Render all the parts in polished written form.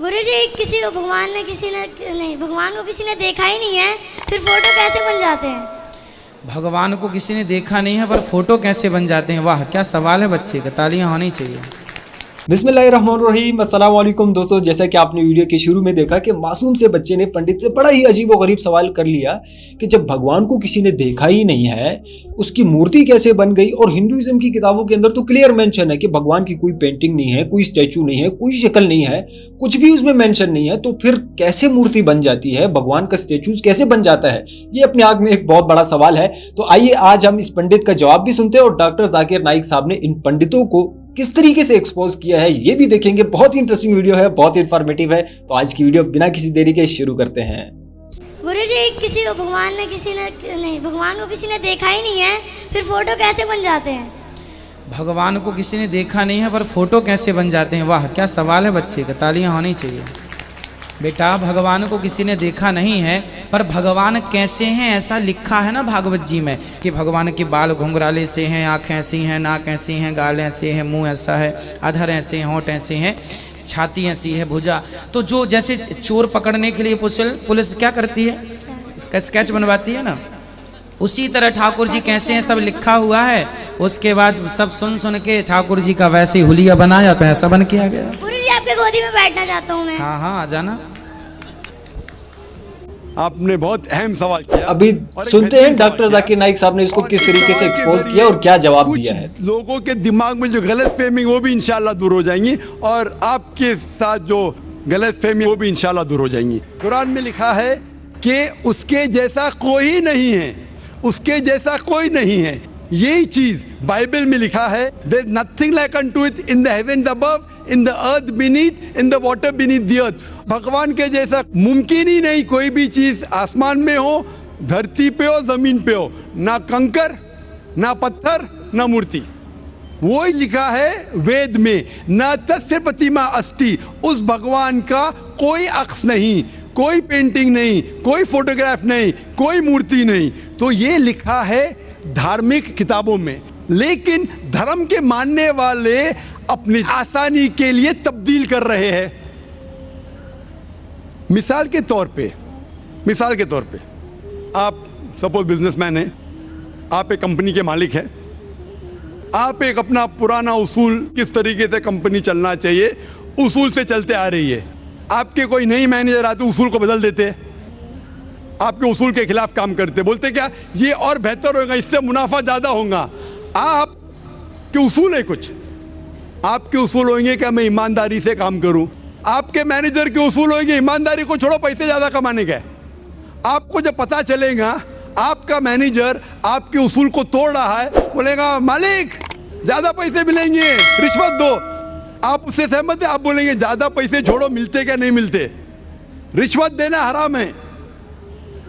गुरुजी किसी को भगवान को किसी ने देखा ही नहीं है, फिर फोटो कैसे बन जाते हैं? भगवान को किसी ने देखा नहीं है पर फोटो कैसे बन जाते हैं? वाह क्या सवाल है बच्चे का, तालियां होनी चाहिए। बिस्मिल्लाहिर्रहमानिर्रहीम, अस्सलाम वालेकुम दोस्तों। जैसा कि आपने वीडियो के शुरू में देखा कि मासूम से बच्चे ने पंडित से बड़ा ही अजीब व गरीब सवाल कर लिया कि जब भगवान को किसी ने देखा ही नहीं है, उसकी मूर्ति कैसे बन गई। और हिंदुइज्म की किताबों के अंदर तो क्लियर मेंशन है कि भगवान की कोई पेंटिंग नहीं है, कोई स्टैचू नहीं है, कोई शक्ल नहीं है, कुछ भी उसमें मेंशन नहीं है। तो फिर कैसे मूर्ति बन जाती है, भगवान का स्टैचू कैसे बन जाता है, ये अपने आप में एक बहुत बड़ा सवाल है। तो आइए आज हम इस पंडित का जवाब भी सुनते हैं और डॉक्टर जाकिर नाइक साहब ने इन पंडितों को किस तरीके से एक्सपोज किया है ये भी देखेंगे। बहुत ही इंटरेस्टिंग वीडियो है, बहुत ही इंफॉर्मेटिव है। तो आज की वीडियो बिना किसी देरी के शुरू करते हैं। गुरुजी किसी को भगवान को किसी ने देखा ही नहीं है, फिर फोटो कैसे बन जाते हैं? भगवान को किसी ने देखा नहीं है पर फोटो कैसे बन जाते हैं? वाह क्या सवाल है बच्चे का, तालियां होनी चाहिए। बेटा भगवान को किसी ने देखा नहीं है पर भगवान कैसे हैं ऐसा लिखा है ना भागवत जी में कि भगवान के बाल घुंघराले से हैं, आँखें ऐसी हैं, नाक ऐसी हैं, गाल ऐसे हैं, मुंह ऐसा है, अधर ऐसे हैं, होंठ ऐसे हैं, छाती ऐसी है, भुजा। तो जो जैसे चोर पकड़ने के लिए पुलिस क्या करती है, इसका स्केच बनवाती है ना, उसी तरह ठाकुर जी कैसे हैं सब लिखा हुआ है। उसके बाद सब सुन के ठाकुर जी का वैसे ही हुलिया बनाया तो ऐसा बन के आ गया। गुरुजी आपके गोदी में बैठना चाहता हूँ मैं। हाँ आ जाना। आपने बहुत अहम सवाल किया। अभी सुनते हैं डॉक्टर जाकिर नाइक साहब ने इसको किस तरीके से एक्सपोज किया और क्या जवाब दिया है। लोगों के दिमाग में जो गलत फहमी वो भी इंशाल्लाह दूर हो जाएंगी और आपके साथ जो गलत फहमी वो भी इंशाल्लाह दूर हो जाएंगी। कुरान में लिखा है कि उसके जैसा कोई नहीं है, उसके जैसा कोई नहीं है। यही चीज बाइबल में लिखा है, there nothing like unto it in the heavens above, in the earth beneath, in the water beneath the earth. भगवान के जैसा मुमकिन ही नहीं कोई भी चीज आसमान में हो, धरती पे हो, जमीन पे हो, ना कंकर, ना पत्थर, ना मूर्ति। वो ही लिखा है वेद में, न तस्य प्रतिमा अस्ति। उस भगवान का कोई अक्स नहीं, कोई पेंटिंग नहीं, कोई फोटोग्राफ नहीं, कोई मूर्ति नहीं। तो ये लिखा है धार्मिक किताबों में, लेकिन धर्म के मानने वाले अपनी आसानी के लिए तब्दील कर रहे हैं। मिसाल के तौर पे आप सपोज बिजनेसमैन हैं, आप एक कंपनी के मालिक हैं, आप एक अपना पुराना उसूल किस तरीके से कंपनी चलना चाहिए उसूल से चलते आ रही है। आपके कोई नई मैनेजर आते उसूल को बदल देते हैं, आपके उसूल के खिलाफ काम करते, बोलते क्या ये और बेहतर होगा, इससे मुनाफा ज्यादा होगा। आपके उसूल है कुछ, आपके उसूल होंगे कि मैं ईमानदारी से काम करूं। आपके मैनेजर के उसूल होंगे ईमानदारी को छोड़ो, पैसे ज्यादा कमाने का। आपको जब पता चलेगा आपका मैनेजर आपके उसूल को तोड़ रहा है, बोलेगा मालिक ज्यादा पैसे मिलेंगे, रिश्वत दो। आप उससे सहमत है? आप बोलेंगे ज्यादा पैसे छोड़ो, मिलते क्या नहीं मिलते, रिश्वत देना हराम है।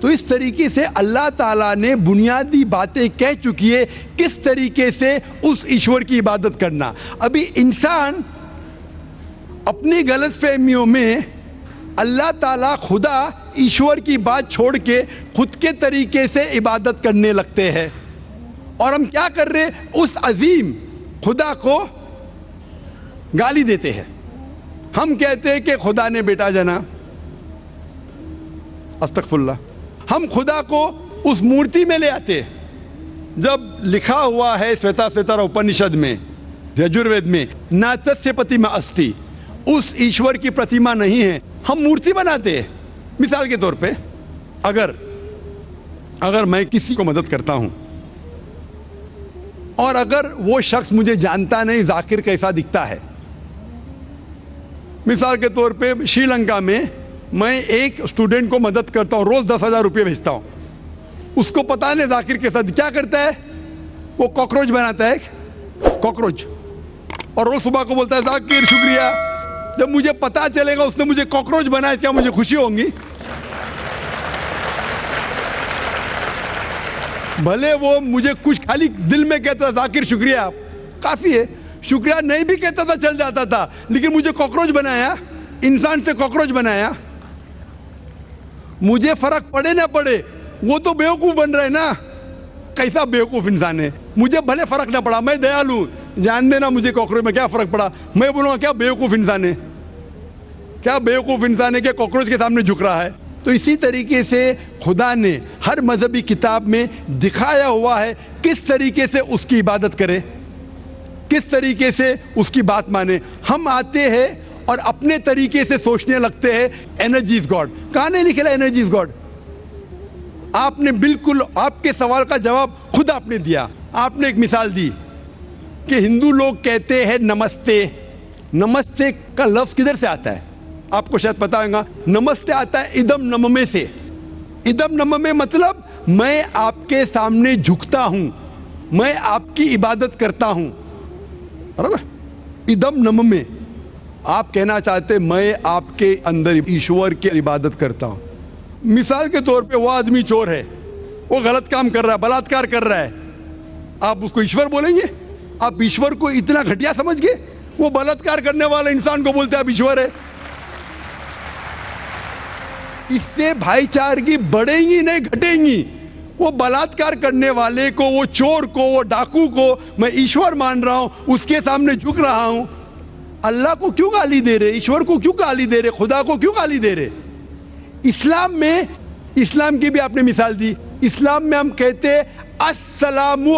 तो इस तरीके से अल्लाह ताला ने बुनियादी बातें कह चुकी है किस तरीके से उस ईश्वर की इबादत करना। अभी इंसान अपनी गलतफहमियों में अल्लाह ताला खुदा ईश्वर की बात छोड़ के खुद के तरीके से इबादत करने लगते हैं। और हम क्या कर रहे हैं, उस अजीम खुदा को गाली देते हैं। हम कहते हैं कि खुदा ने बेटा जना, अस्तगफुरुल्लाह। हम खुदा को उस मूर्ति में ले आते हैं जब लिखा हुआ है श्वेताश्वेतर उपनिषद में, यजुर्वेद में, न तस्य प्रतिमा अस्ति, उस ईश्वर की प्रतिमा नहीं है, हम मूर्ति बनाते हैं। मिसाल के तौर पे अगर मैं किसी को मदद करता हूं और अगर वो शख्स मुझे जानता नहीं जाकिर कैसा दिखता है, मिसाल के तौर पे श्रीलंका में मैं एक स्टूडेंट को मदद करता हूं, रोज 10,000 रुपये भेजता हूं। उसको पता नहीं जाकिर के साथ क्या करता है, वो कॉकरोच बनाता है, कॉकरोच, और रोज सुबह को बोलता है जाकिर शुक्रिया। जब मुझे पता चलेगा उसने मुझे कॉकरोच बनाया, क्या मुझे खुशी होगी? भले वो मुझे कुछ खाली दिल में कहता था जाकिर शुक्रिया, काफी है, शुक्रिया नहीं भी कहता था चल जाता था, लेकिन मुझे कॉकरोच बनाया, इंसान से कॉकरोच बनाया। मुझे फर्क पड़े ना पड़े, वो तो बेवकूफ बन रहा है ना, कैसा बेवकूफ इंसान है। मुझे भले फर्क ना पड़ा, मैं दयालु, जान देना मुझे कॉकरोच में क्या फर्क पड़ा, मैं बोलूँगा क्या बेवकूफ इंसान है। क्या बेवकूफ़ इंसान है कि कॉकरोच के सामने झुक रहा है। तो इसी तरीके से खुदा ने हर मजहबी किताब में दिखाया हुआ है किस तरीके से उसकी इबादत करें, किस तरीके से उसकी बात माने। हम आते हैं और अपने तरीके से सोचने लगते हैं एनर्जी इज गॉड। कहाँ नहीं लिखा एनर्जी इज गॉड? आपने बिल्कुल आपके सवाल का जवाब खुद आपने दिया। आपने एक मिसाल दी कि हिंदू लोग कहते हैं नमस्ते। नमस्ते का लफ्ज किधर से आता है आपको शायद पता होगा। नमस्ते आता है इदम नममे से। इदम नममे मतलब मैं आपके सामने झुकता हूं, मैं आपकी इबादत करता हूं, बराबर। इदम नममे आप कहना चाहते मैं आपके अंदर ईश्वर की इबादत करता हूं। मिसाल के तौर पे वो आदमी चोर है, वो गलत काम कर रहा है, बलात्कार कर रहा है, आप उसको ईश्वर बोलेंगे? आप ईश्वर को इतना घटिया समझ गए? वो बलात्कार करने वाले इंसान को बोलते आप ईश्वर है। इससे भाईचारगी बढ़ेगी नहीं घटेगी। वो बलात्कार करने वाले को, वो चोर को, वो डाकू को मैं ईश्वर मान रहा हूं, उसके सामने झुक रहा हूं। अल्लाह को क्यों गाली दे रहे? ईश्वर को क्यों गाली दे रहे? खुदा को क्यों गाली दे रहे? इस्लाम में, इस्लाम की भी आपने मिसाल दी, इस्लाम में हम कहते हैं अस्सलामु